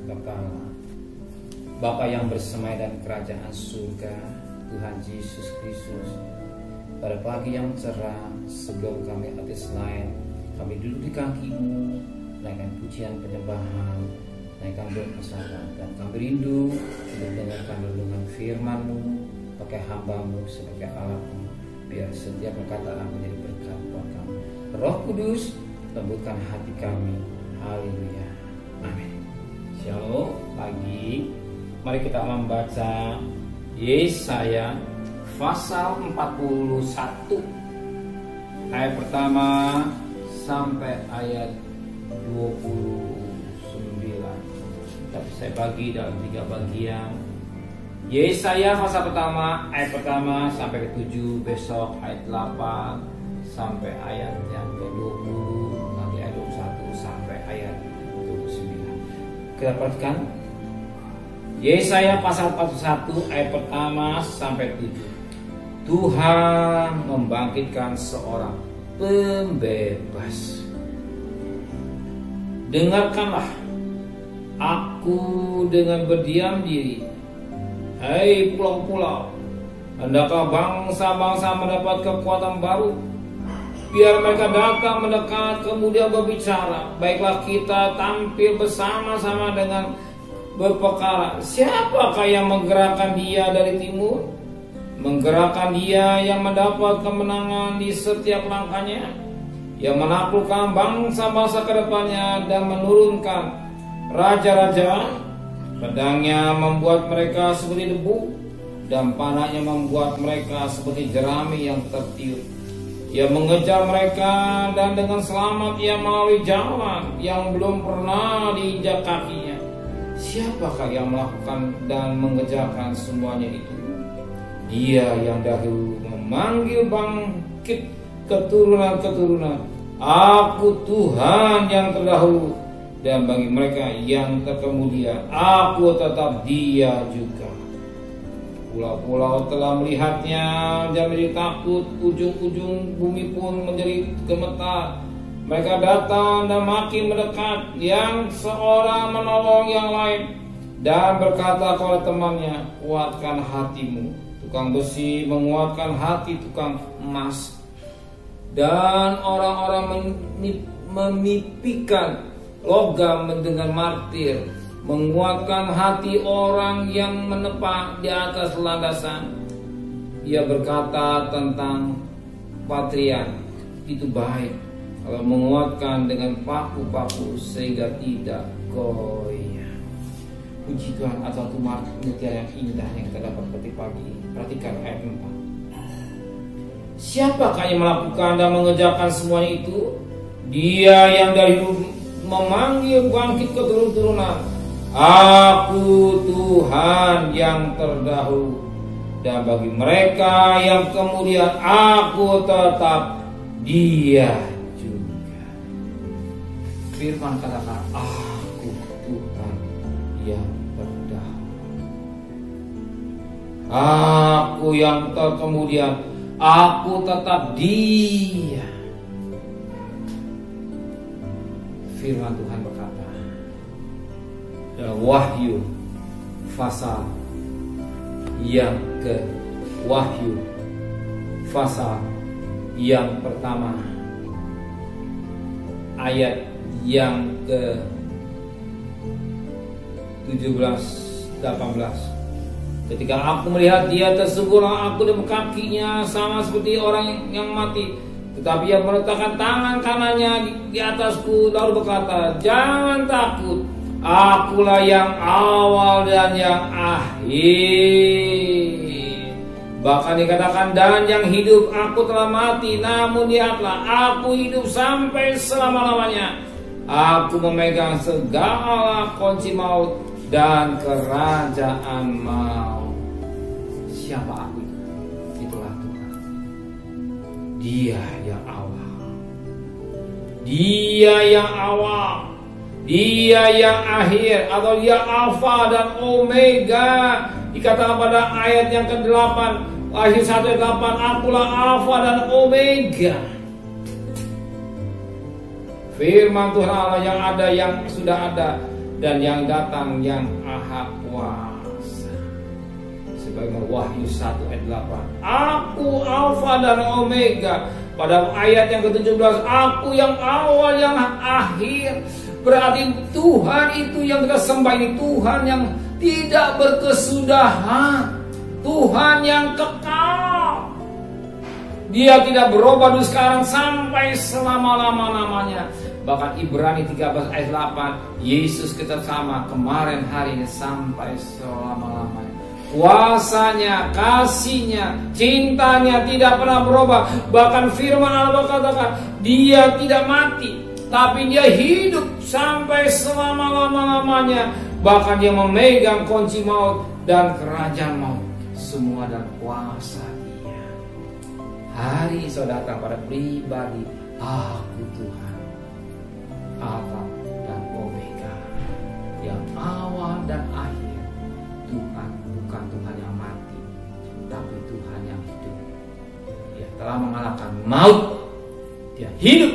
kekal. Bapa yang bersemai dan kerajaan surga, Tuhan Yesus Kristus, pada pagi yang cerah sebelum kami habis lain, kami duduk di kaki-Mu, naikkan pujian penyembahan, naikkan doa salam, dan kami rindu untuk mendengarkan renungan firman-Mu, pakai hamba-Mu sebagai alat-Mu, biar setiap perkataan menjadi berkat buat kami. Roh Kudus, lembutkan hati kami. Haleluya. Amin. Shalom. Pagi, mari kita membaca Yesaya pasal 41 ayat pertama sampai ayat 29. Tapi saya bagi dalam 3 bagian. Yesaya pasal pertama ayat pertama sampai ke-7, besok ayat 8 sampai ayat yang ke-20, nanti ayat 21 sampai ayat 29. Kita perhatikan Yesaya pasal 41 ayat pertama sampai 7. Tuhan membangkitkan seorang pembebas. Dengarkanlah aku dengan berdiam diri, hai pulau-pulau, hendaklah bangsa-bangsa mendapat kekuatan baru. Biar mereka datang mendekat kemudian berbicara. Baiklah kita tampil bersama-sama dengan berperkara. Siapakah yang menggerakkan dia dari timur? Menggerakkan dia yang mendapat kemenangan di setiap langkahnya, yang menaklukkan bangsa-bangsa ke depannya dan menurunkan raja-raja. Pedangnya membuat mereka seperti debu, dan panahnya membuat mereka seperti jerami yang tertiup. Ia mengejar mereka, dan dengan selamat ia melalui jalan yang belum pernah diinjak kakinya. Siapakah yang melakukan dan mengejarkan semuanya itu? Dia yang dahulu memanggil bangkit keturunan-keturunan. Aku Tuhan yang terdahulu, dan bagi mereka yang terkemudian aku tetap Dia juga. Pulau-pulau telah melihatnya dan menjadi takut, ujung-ujung bumi pun menjadi gemetar. Mereka datang dan makin mendekat, yang seorang menolong yang lain, dan berkata kepada temannya, kuatkan hatimu. Tukang besi menguatkan hati tukang emas, dan orang-orang menipikan logam dengan martir. Menguatkan hati orang yang menepah di atas landasan. Ia berkata tentang patrian, itu baik kalau menguatkan dengan paku-paku sehingga tidak goyah. Puji Tuhan atas tumat mutiara yang indah yang kita dapat petik pagi. Perhatikan ayat 4. Siapakah yang melakukan dan mengerjakan semuanya itu? Dia yang dari dulu memanggil bangkit keturunan. Aku Tuhan yang terdahulu, dan bagi mereka yang kemudian aku tetap Dia juga. Firman katakan, aku Tuhan yang terdahulu, aku yang kemudian aku tetap Dia. Firman Tuhan berkata dalam Wahyu pasal yang pertama ayat yang ke 17-18. Ketika aku melihat dia, tersungguhlah aku di kakinya sama seperti orang yang mati, tetapi ia meletakkan tangan kanannya di atasku lalu berkata, jangan takut, akulah yang awal dan yang akhir. Bahkan dikatakan, dan yang hidup, aku telah mati, namun lihatlah, aku hidup sampai selama-lamanya. Aku memegang segala kunci maut dan kerajaan maut. Siapa aku itu? Itulah Tuhan. Dia yang awal. Dia yang awal. Dia yang akhir, atau Dia Alfa dan Omega. Dikatakan pada ayat yang ke-8, Wahyu 1:8, akulah Alfa dan Omega. Firman Tuhan Allah yang ada, yang sudah ada, dan yang datang yang Maha Kuasa. Sebagaimana Wahyu 1 ayat 8. Aku Alfa dan Omega. Pada ayat yang ke-17, aku yang awal yang akhir. Berarti Tuhan itu yang kita sembah ini Tuhan yang tidak berkesudahan, Tuhan yang kekal. Dia tidak berubah dari sekarang sampai selama-lamanya. Bahkan Ibrani 13 ayat 8, Yesus tetap sama kemarin, hari ini, sampai selama-lamanya. Kuasanya, kasihnya, cintanya tidak pernah berubah. Bahkan firman Allah katakan, dia tidak mati, tapi dia hidup sampai selama-lamanya. Bahkan dia memegang kunci maut dan kerajaan maut. Semua dan kuasa dia. Hari ini saudara datang pada pribadi, aku Tuhan, Alfa dan Omega, yang awal dan akhir. Tuhan bukan Tuhan yang mati, tapi Tuhan yang hidup. Dia telah mengalahkan maut. Dia hidup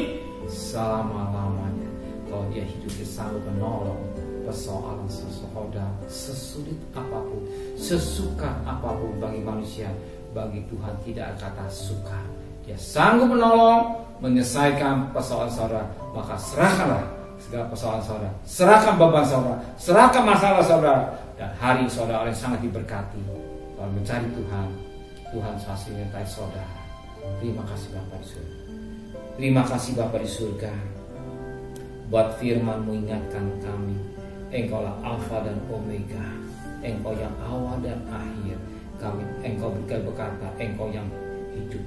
selama-lamanya. Kalau dia hidup, dia sanggup menolong persoalan seseorang, sesulit apapun, sesuka apapun bagi manusia. Bagi Tuhan tidak ada kata suka. Dia sanggup menolong, menyelesaikan persoalan saudara. Maka serahkanlah segala persoalan saudara, serahkan beban saudara, serahkan masalah saudara. Dan hari saudara yang sangat diberkati. Kalau mencari Tuhan, Tuhan pasti menyertai saudara. Terima kasih Bapa di surga. Terima kasih Bapa di surga. Buat firman mengingatkan kami, Engkaulah Alfa dan Omega, Engkau yang awal dan akhir. Kami, Engkau berkata, Engkau yang hidup,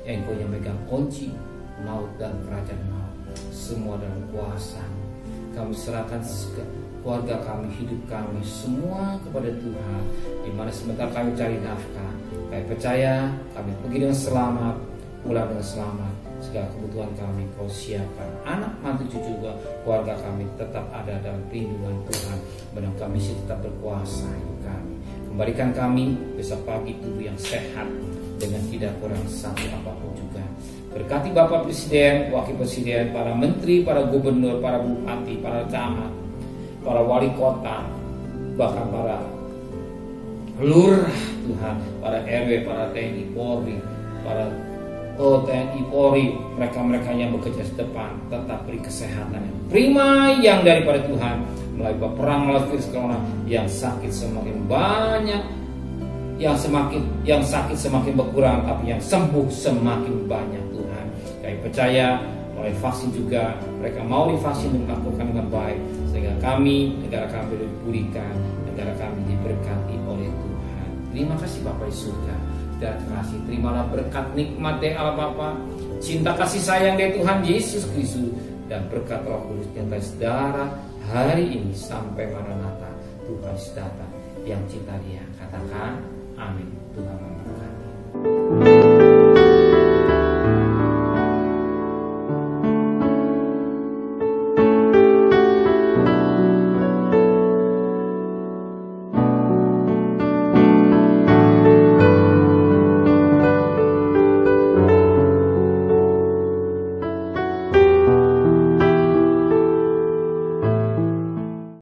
Engkau yang megang kunci maut dan kerajaan maut. Semua dalam kuasa. Kami serahkan keluarga kami, hidup kami, semua kepada Tuhan. Di mana sebentar kami cari nafkah, kami percaya kami pergi dengan selamat, pulang dengan selamat. Segala kebutuhan kami Kau siapkan. Anak, mantu, cucu, keluarga kami tetap ada dalam perlindungan Tuhan. Benar kami tetap berkuasa hidup kami. Kembalikan kami besok pagi tubuh yang sehat dengan tidak kurang satu apapun juga. Berkati Bapak Presiden, Wakil Presiden, para menteri, para gubernur, para bupati, para camat, para wali kota, bahkan para lurah Tuhan, para RW, para TNI Polri, para TNI Polri, mereka-mereka yang bekerja di depan, tetap beri kesehatan yang prima yang daripada Tuhan. Melalui perang melawan virus corona, yang sakit semakin banyak, yang sakit semakin berkurang, tapi yang sembuh semakin banyak Tuhan. Kami percaya melalui vaksin juga, mereka mau divaksin dan melakukan dengan baik, sehingga kami, negara kami dipulihkan, negara kami diberkati oleh Tuhan. Terima kasih Bapa di surga. Terima kasih, terimalah berkat nikmat dari Allah Bapa, cinta kasih sayang dari Tuhan Yesus Kristus, dan berkat Roh Kudus yang saudara hari ini sampai Maranatha. Tuhan datang yang cinta Dia. Katakan amin. Tuhan memberkati.